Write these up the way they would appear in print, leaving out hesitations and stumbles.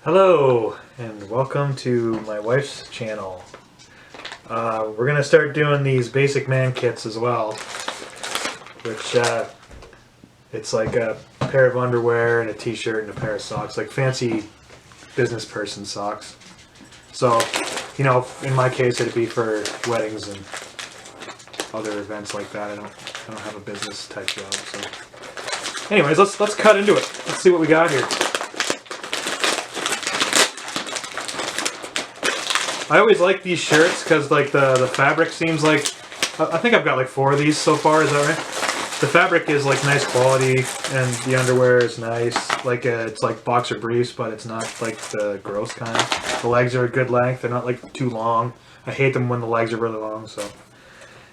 Hello and welcome to my wife's channel. We're gonna start doing these basic man kits as well, which it's like a pair of underwear and a t-shirt and a pair of socks, like fancy business person socks. So, you know, in my case it'd be for weddings and other events like that. I don't have a business type job. So anyways, let's cut into it. Let's see what we got here. I always like these shirts because like the fabric seems like, I think I've got like 4 of these so far, is that right? The fabric is like nice quality and the underwear is nice. Like it's like boxer briefs, but it's not like the gross kind. The legs are a good length. They're not like too long. I hate them when the legs are really long. So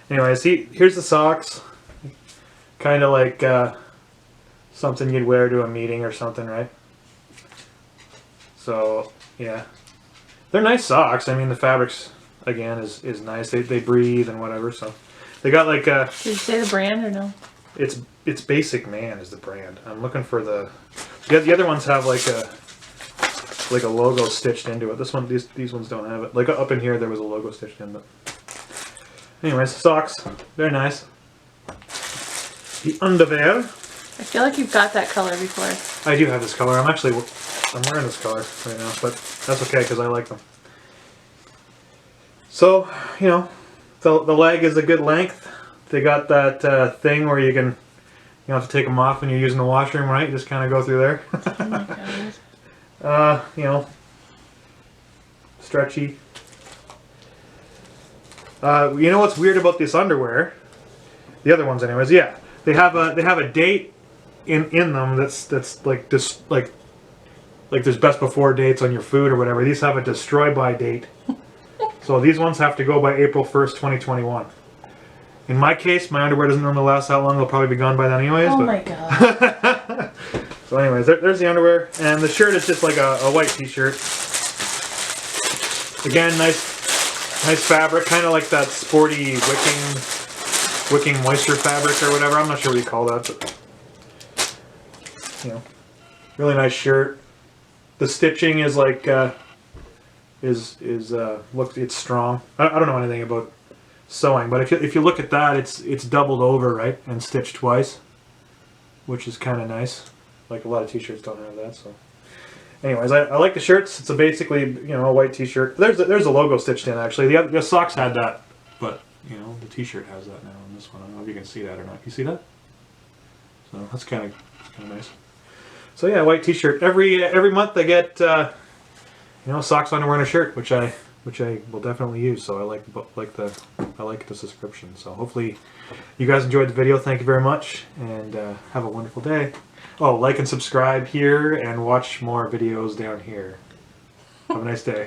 anyway, see, here's the socks. Kind of like something you'd wear to a meeting or something, right? So yeah. They're nice socks. I mean, the fabrics, again, is nice. They breathe and whatever, so. They got like a... Did you say the brand or no? It's Basic Man is the brand. I'm looking for the... Yeah, the other ones have like a logo stitched into it. This one, these ones don't have it. Like up in here, there was a logo stitched in, but... Anyways, socks. Very nice. The underwear. I feel like you've got that color before. I do have this color. I'm wearing this color right now, but that's okay because I like them. So, you know, the leg is a good length. They got that thing where you don't have to take them off when you're using the washroom, right? You just kind of go through there. Oh my God. You know, stretchy. You know what's weird about this underwear? The other ones, anyways. Yeah, they have a date in them that's like this like there's best before dates on your food or whatever. These have a destroy by date. So these ones have to go by April 1st, 2021. In my case, my underwear doesn't normally last that long. They'll probably be gone by then anyways. Oh my God. So anyways, there's the underwear. And the shirt is just like a white t-shirt. Again, nice fabric. Kind of like that sporty wicking moisture fabric or whatever. I'm not sure what you call that. But, you know, really nice shirt. The stitching is like look, it's strong. I don't know anything about sewing, but if you look at that, it's doubled over, right, and stitched twice, which is kind of nice. Like a lot of t-shirts don't have that. So anyways, I like the shirts. It's basically, you know, a white t-shirt. There's a logo stitched in actually. The socks had that, but you know, the t-shirt has that now in this one. I don't know if you can see that or not. You see that? So that's kind of nice. So yeah, white t-shirt. Every month I get you know, socks, underwear, and a shirt, which I will definitely use. So I like the subscription. So hopefully you guys enjoyed the video. Thank you very much, and have a wonderful day. Oh, like and subscribe here, and watch more videos down here. Have a nice day.